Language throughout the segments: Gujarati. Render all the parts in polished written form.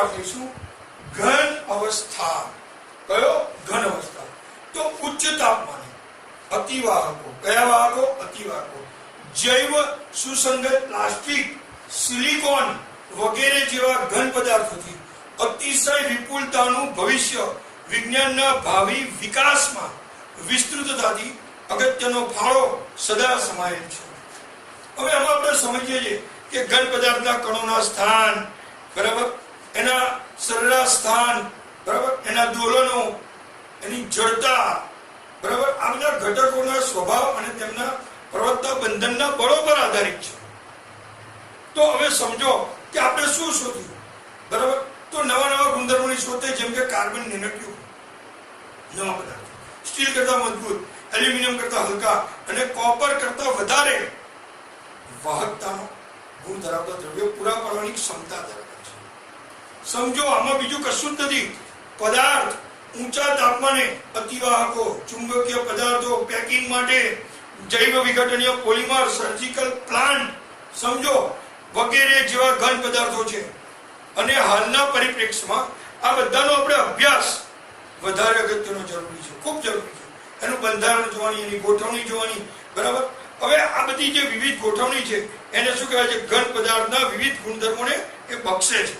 પાઠ લઈશું ઘન અવસ્થા. કયો? ઘન અવસ્થા. તો ઉચ્ચ તાપમાને અતિવાહકો. કયા વાહકો? અતિવાહકો. જૈવ સુસંગત પ્લાસ્ટિક, સિલિકોન વગેરે જેવા ઘન પદાર્થોથી અતિશય વિપુલતાનું ભવિષ્ય વિજ્ઞાનના ભાવિ વિકાસમાં વિસ્તૃતતાથી અગત્યનો ફાળો સદા સમાયેલ છે. હવે આમાં આપણે સમજીએ છીએ કે ઘન પદાર્થના કણોના સ્થાન, બરાબર, એના સરેરાશ સ્થાન, બરાબર, એના દોલનો, એની જડતા, બરાબર, આ બધા ઘટકોના સ્વભાવ અને તેમના પ્રવર્તતા બંધનના બળો પર આધારિત છે. તો હવે સમજો કે આપણે શું શોધ્યું, બરાબર? તો નવા ગુણધર્મોની શોધ થઈ, જેમ કે કાર્બન નેનોટ્યુબ, નવા પદાર્થ, સ્ટીલ કરતા મજબૂત, એલ્યુમિનિયમ કરતા હલકા અને કોપર કરતા વધારે વાહકતાનો ગુણ ધરાવતા દ્રવ્યો પૂરા પાડવાની ક્ષમતા ધરાવે છે. સમજો આમાં બીજું કશું જ નથી. પદાર્થ ઊંચા તાપમાને અતિવાહકો, ચુંબકીય પદાર્થો, પેકિંગ માટે જૈવ વિઘટનીય પોલિમર, સર્જિકલ પ્લાન્ટ, સમજો, વગેરે જેવા ઘન પદાર્થો છે. અને હાલના પરિપ્રેક્ષ્યમાં આ બધાનો આપણે અભ્યાસ વધારે અગત્યનો જરૂરી છે, ખૂબ જરૂરી છે. એનું બંધારણ જોવાની, એની ગોઠવણી જોવાની, બરાબર. હવે આ બધી જે વિવિધ ગોઠવણી છે એને શું કહેવાય છે? ઘન પદાર્થના વિવિધ ગુણધર્મોને એ બક્ષે છે.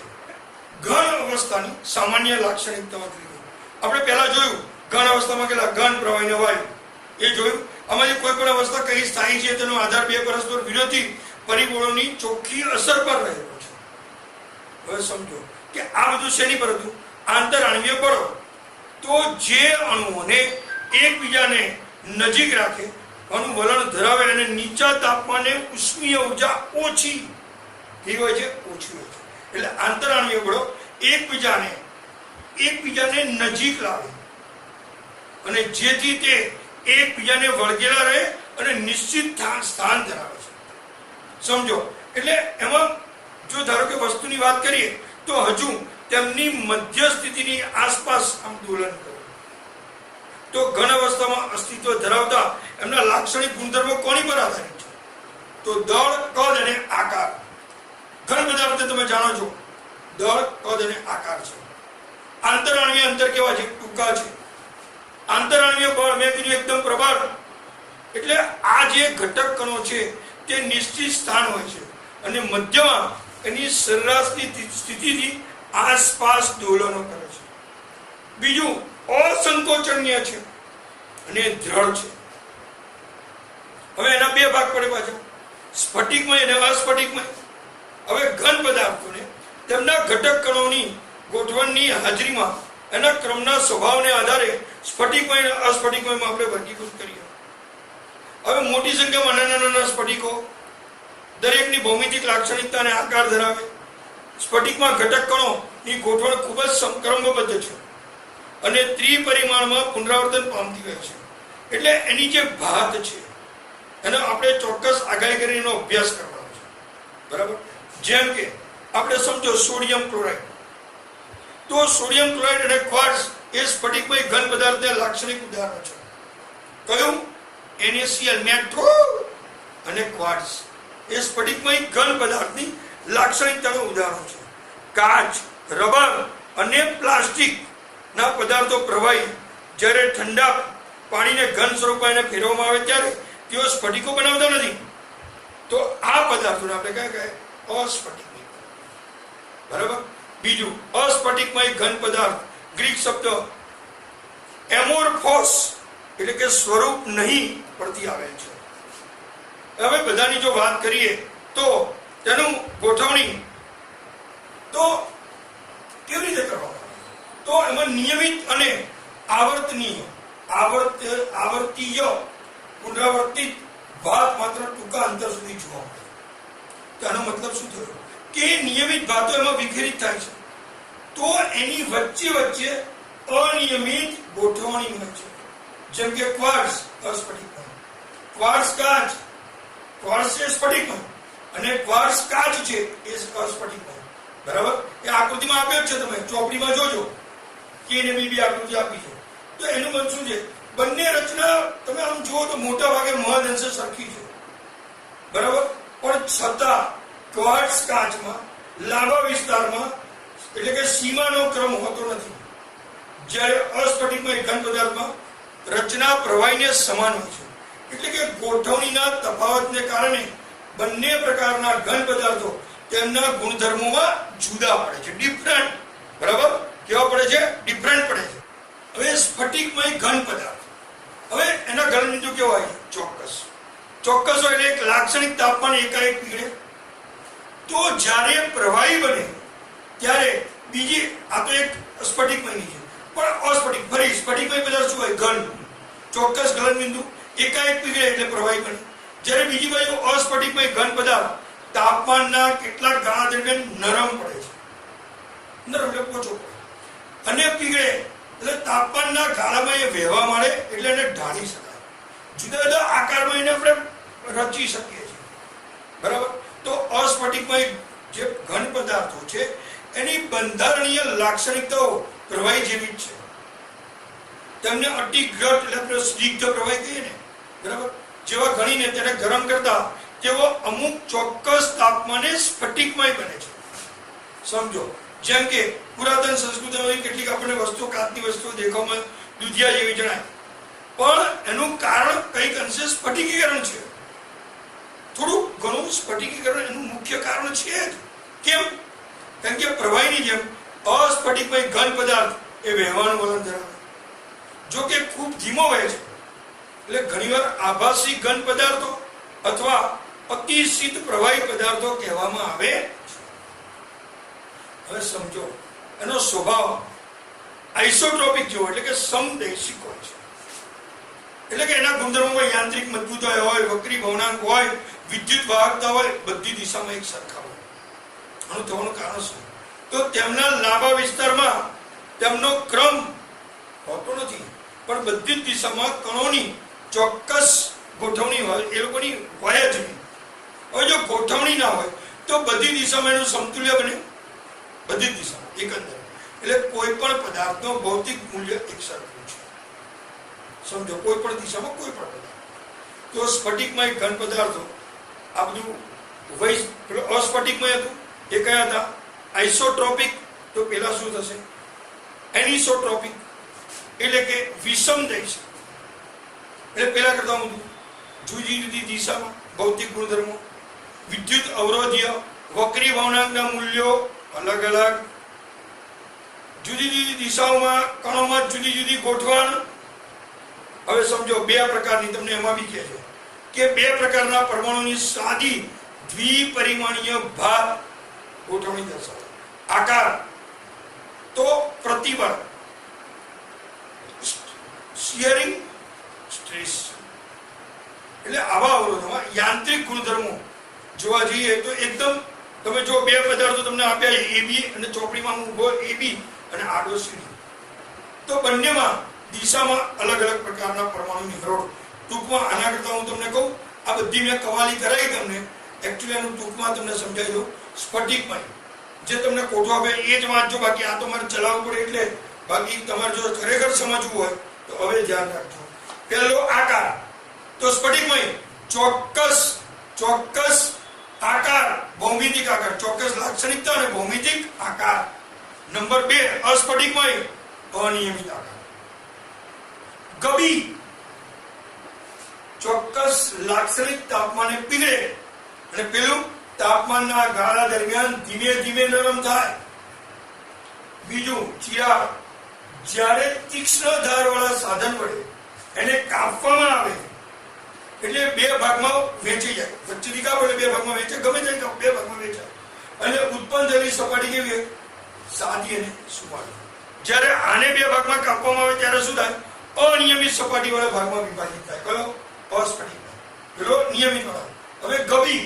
ઘન અવસ્થાની સામાન્ય લાક્ષણિકતાઓ જોઈએ. આપણે પહેલા જોયું ઘન અવસ્થામાં કેટલા ઘન, પ્રવાહી અને વાયુ, એ જોયું. આમાંથી કોઈ પણ અવસ્થા કઈ સ્થાયી છે તેનો આધાર બે પરસ્પર વિરોધી પરિબળોની ચોખ્ખી અસર પર રહેલો છે. હવે સમજો કે આ બધું શેની પર હતું? આંતરાણવીય બળો. તો જે અણુઓને એકબીજાને નજીક રાખે, અણુ વલણ ધરાવે અને નીચા તાપમાને ઉષ્મીય ઉર્જા ઓછી કેવી હોય છે? ઓછી હોય છે. એટલે આંતરાણવીય બળો એકબીજાને નજીક લાવે અને જેથી તે એકબીજાને વળગેલા રહે અને નિશ્ચિત સ્થાન ધરાવે છે. સમજો, એટલે એમાં જો ધારો કે વસ્તુની વાત કરીએ તો હજુ તેમની મધ્ય સ્થિતિની આસપાસ આમ દોલન કરે. તો ઘન અવસ્થામાં અસ્તિત્વ ધરાવતા એમના લાક્ષણિક ગુણધર્મો કોની પર આધારિત છે? તો દળ, કદ અને આકાર. ઘન પદાર્થ તમે જાણો છો, દળ, કદ અને આકાર છે. આંતરાણવીય અંતર કેવા છે? ટૂંકા છે. આંતરાણવીય બળ મેં કીધું એકદમ પ્રબળ. એટલે આ જે ઘટક કણો છે તે નિશ્ચિત સ્થાન હોય છે અને મધ્યમાં એની સરેરાશની સ્થિતિથી આસપાસ દોલનો કરે છે. બીજું અસંકોચનીય છે અને દ્રઢ છે. હવે એના બે ભાગ પડે પાછા, સ્ફટિકમય અને અસ્ફટિકમય. હવે ઘન પદાર્થોને તેમના ઘટક કણોની ગોઠવણની હાજરીમાં એના ક્રમના સ્વભાવને આધારે સ્ફટિકમય અને અસ્ફટિકમયમાં આપણે વર્ગીકૃત કરીએ. હવે મોટી સંખ્યામાં નાના સ્ફટિકો દરેકની ભૌમિતિક લાક્ષણિકતા અને આકાર ધરાવે. સ્ફટિકમાં ઘટક કણોની ગોઠવણ ખૂબ જ ક્રમબદ્ધ છે અને ત્રિપરિમાણમાં પુનરાવર્તન પામતી હોય છે. એટલે એની જે ભાત છે એનો આપણે ચોક્કસ આગાહી કરીને એનો અભ્યાસ કરવાનો છે, બરાબર. જેમ કે આપણે સમજો સોડિયમ ક્લોરાઇડ. તો સોડિયમ ક્લોરાઇડ અને ક્વાર્ટઝ એ સ્ફટિકમય ઘન પદાર્થના લાક્ષણિક ઉદાહરણો છે. કયું? NaCl મેટ્રો અને ક્વાર્ટઝ એ સ્ફટિકમય ઘન પદાર્થની લાક્ષણિકતાનું ઉદાહરણ છે. કાચ, રબર અને પ્લાસ્ટિક ના પદાર્થો પ્રવાહી, જ્યારે ઠંડા પાણીને ઘન સ્વરૂપમાં એને ફેરવવામાં આવે ત્યારે તેઓ સ્ફટિકો બનાવતા નથી. તો આ પદાર્થોને આપણે કયા કહે? અસ્ફટિકમય, બરાબર. બીજું અસ્ફટિકમય ઘન પદાર્થ, ગ્રીક શબ્દ એમોર્ફોસ એટલે કે સ્વરૂપ નહીં પરથી આવેલ છે. હવે બધાની જો વાત કરીએ તો તેનું ગોઠવણી તો કેવી રીતે કરવામાં? તો એમાં નિયમિત અને આવર્તીય પુનરાવર્તિત ભાત માત્ર ટૂંકા અંતર સુધી જોવા મળે. તો આનો મતલબ શું થયો? કે નિયમિત ભાતો એમાં વિખેરિત થાય છે, તો એની વચ્ચે અનિયમિત ગોઠવણી હોય છે. જેમ કે ક્વાર્ટઝ અસ્ફટિકમય, ક્વાર્ટઝ કાચ, ક્વાર્ટઝ છે સ્ફટિકમય અને ક્વાર્ટઝ કાચ છે એ અસ્ફટિકમય, બરાબર. એ આકૃતિમાં આપ્યો છે, તમે ચોપડીમાં જોજો કે એને બી આકૃતિ આપી છે. તો એનું મન શું છે? બંને રચના તમે આમ જુઓ તો મોટા ભાગે મહદઅંશે સરખી છે, બરાબર. પણ છતાં ક્વાર્ટઝ કાચમાં લાંબા વિસ્તારમાં એટલે કે સીમાનો ક્રમ હોતો નથી. જ્યારે અસ્ફટિકમય ઘન પદાર્થમાં રચના પ્રવાહીને સમાન હોય છે. એટલે કે ગોઠવણીના તફાવતને કારણે બંને પ્રકારના ઘન પદાર્થો તેમના ગુણધર્મોમાં જુદા પડે છે, ડિફરન્ટ. બરાબર? કેવા પડે છે? ડિફરન્ટ પડે છે. હવે સ્ફટિકમય ઘન પદાર્થ, હવે એના ગલનબિંદુ કેવા હોય? ચોક્કસ. ચોક્કસ હોય એટલે એક લાક્ષણિક તાપમાન એકાએક પીગળે. તો જ્યારે પ્રવાહી બને ત્યારે બીજી, આ તો એક સ્ફટિકમયની છે, પણ અસ્ફટિક, ફરી સ્ફટિકમય પદાર્થ શું હોય? ઘન. ચોક્કસ ગલનબિંદુ, એકાએક પીગળે એટલે પ્રવાહી બને. જ્યારે બીજી બાજુ અસ્ફટિકમય ઘન પદાર્થ તાપમાનના કેટલાક ગાળા દરમિયાન નરમ પડે છે. નરમ એટલે પોચો પડે અને પીગળે એટલે તાપમાનના ગાળામાં એ વહેવા માંડે એટલે એને ઢાળી શકાય. જુદા જુદા આકારમાં એને આપણે રચી શકીએ છીએ. બરાબર? તો અસ્ફટિકમય જે ઘન પદાર્થો છે એની બંધારણીય લાક્ષણિકતાઓ પ્રવાહી જેવી જ છે. તેમને અતિગ્રત એટલે આપણે સ્નિગ્ધ પ્રવાહી કહીએ ને, બરાબર, જેવા ગણીને તેને ગરમ કરતા તેઓ અમુક ચોક્કસ તાપમાને સ્ફટિકમય બને છે. સમજો, જેમ કે પુરાતન સંસ્કૃતિમાં કેટલીક આપણને વસ્તુઓ, કાચની વસ્તુઓ દેખાવમાં દુધિયા જેવી જણાય, પણ એનું કારણ કંઈક અંશે સ્ફટિકીકરણ છે. થોડું ઘણું સ્ફટિકીકરણ એનું મુખ્ય કારણ છે જ. કેમ? કારણ કે પ્રવાહીની જેમ અસ્ફટિકમય ઘન પદાર્થ એ વહેવાનું વલણ ધરાવે. જો કે ખૂબ ધીમો વહે છે એટલે ઘણીવાર આભાસી ઘન પદાર્થો અથવા અતિશીત પ્રવાહી પદાર્થો કહેવામાં આવે. હવે સમજો, એનો સ્વભાવ આઇસોટ્રોપિક જેવો એટલે કે સમદૈશિક હોય છે. એટલે કે એના ગુણધર્મોમાં યાંત્રિક મજબૂતાઈ હોય, વક્રી ભવનાંક હોય, વિદ્યુત વાહકતા હોય, બધી દિશામાં એક સરખા હોય. આનું થવાનું કારણ શું? તો તેમના લાંબા વિસ્તારમાં તેમનો ક્રમ હોતો નથી, પણ બધી જ દિશામાં કણોની ચોક્કસ ગોઠવણી હોય, એ લોકોની હોય જ નહીં. હવે જો ગોઠવણી ના હોય તો બધી દિશામાં એનું સમતુલ્ય બને, બધી જ દિશામાં એકંદર. એટલે કોઈ પણ પદાર્થનો ભૌતિક મૂલ્ય એક સરખું છે. સમજો, કોઈ પણ દિશામાં કોઈ પણ પદાર્થ. તો સ્ફટિકમય ઘન પદાર્થો આ બધું અસ્ફટિકમય હતું. એ કયા હતા? આઇસોટ્રોપિક. તો પેલા શું થશે? એનિસોટ્રોપિક એટલે કે વિષમદૈશિક. એટલે પેલા કરતા હું જુદી જુદી દિશામાં ભૌતિક ગુણધર્મો, વિદ્યુત અવરોધીય, વક્રી ભવનાંકના મૂલ્યો અલગ અલગ, જુદી જુદી દિશાઓમાં કણોમાં જુદી જુદી ગોઠવણ. હવે સમજો, બે પ્રકારની તમને એમાં બી કહે છે કે બે પ્રકારના પરમાણુની સાદી દ્વિપરિમાણીય ભાર ગોઠવણી દર્શાવે. આકાર તો પ્રતિબળ, શિયરિંગ સ્ટ્રેસ. એટલે આવા અવરોધોમાં યાંત્રિક ગુણધર્મો જોવા જઈએ તો એકદમ, તમે જો બે પદાર્થો તમને આપ્યા AB અને ચોપડીમાં હું ઉભો AB અને આડો CD, તો બંનેમાં દિશામાં અલગ અલગ પ્રકારના પરમાણુની હરોળ. ટૂંકમાં આના કરતા હું તમને કહું, આ બધી મેં કવાલી કરાવી તમને, એકચ્યુઅલી એનું ટૂંકમાં તમને સમજાવી દઉં. સ્ફટિકમય જે તમને કોઠો આપે એ જ વાંચજો, બાકી આ તો મારે ચલાવવું પડે એટલે. બાકી તમારે જો ખરેખર સમજવું હોય તો હવે ધ્યાન રાખજો. પહેલો આકાર. તો સ્ફટિકમય ચોક્કસ આકાર, ભૌમિતિક આકાર, ચોક્કસ લાક્ષણિકતા અને ભૌમિતિક આકાર. નંબર 2 અસ્ફટિકમય અનિયમિત આકાર. ગબી ચોક્કસ લાક્ષણિક તાપમાને પીગળે અને પેલું તાપમાનના ગાળા દરમિયાન ધીમે ધીમે નરમ થાય. બીજું ચિરાગ. જ્યારે તીક્ષ્ણ ધારવાળા સાધન વડે એને કાપવામાં આવે એટલે બે ભાગમાં વેચી જાય. વચ્ચેથી કાપો એટલે બે ભાગમાં વેચે, ગમે તે બે ભાગમાં વેચાય. અને ઉત્પન્ન થયેલી સપાટી કેવી હોય? સાદી અને સુવાળી. જ્યારે આને બે ભાગમાં કાપવામાં આવે ત્યારે શું થાય? અનિયમિત સપાટી વાળા ભાગમાં વિભાજિત થાય. કયો? અસ્ફટિક. પેલો નિયમિત વાળા. હવે ગબી,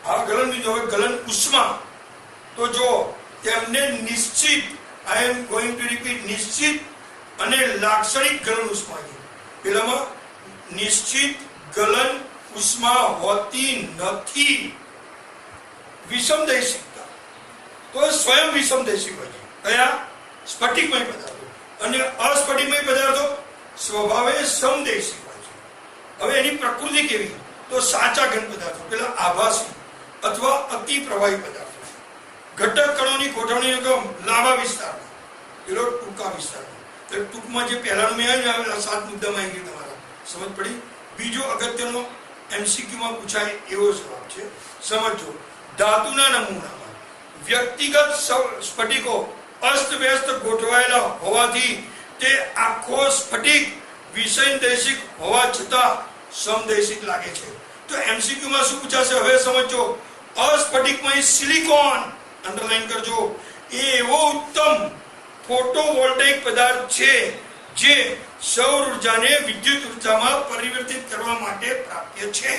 આ ગલનબિંદુ. હવે ગલન ઉષ્મા. તો જો તેમને નિશ્ચિત, આઈ એમ ગોઈંગ ટુ રિપીટ, નિશ્ચિત અને લાક્ષણિક ગલન ઉષ્મા છે. પેલામાં નિશ્ચિત ગલન ઉષ્મા હોતી નથી. વિષમદૈશિકતા તો સ્વયં વિષમદૈશિક હોય છે. કયા? સ્ફટિકમય પદાર્થો. અને અસ્ફટિકમય પદાર્થો સ્વભાવે સમદૈશિક હોય છે. હવે એની પ્રકૃતિ કેવી? તો સાચા ઘન પદાર્થો, પેલા આભાસી અથવા અતિ પ્રવાહી પદાર્થો. ઘટક કણોની ગોઠવણીનો ક્રમ લાંબા વિસ્તારમાં, પેલો ટૂંકા વિસ્તારમાં. તો ટૂંકમાં જે પહેલાનું મેં આવ્યું 7 મુદ્દામાં આવી ગયું, તમારા સમજ પડી. બીજો અગત્યનો એમસીક્યુમાં પૂછાય એવો જવાબ છે, સમજો. ધાતુના નમૂનામાં વ્યક્તિગત સ્ફટિકો અસ્તવ્યસ્ત ગોઠવાયેલા હોવાથી તે આખો સ્ફટિક વિસંદેશિક હોવા છતાં સમદેશિક લાગે છે. તો એમસીક્યુમાં શું પૂછાશે હવે સમજો. અસ્ફટિકમય સિલિકોન, અંડરલાઈન કરજો, એ એવો ઉત્તમ ફોટોવોલ્ટેઇક પદાર્થ છે જે સૌર ઉર્જાને વિદ્યુત ઉર્જામાં પરિવર્તિત કરવા માટે પ્રાપ્ય છે.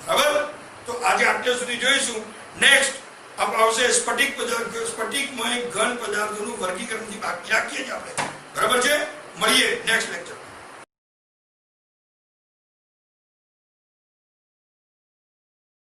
બરાબર? તો આજે આટલે સુધી જોઈશું. નેક્સ્ટ આવશે સ્ફટિકમય ઘન પદાર્થોનું વર્ગીકરણથી બાકી રાખીએ છીએ આપણે. બરાબર છે? મળીએ નેક્સ્ટ લેક્ચર.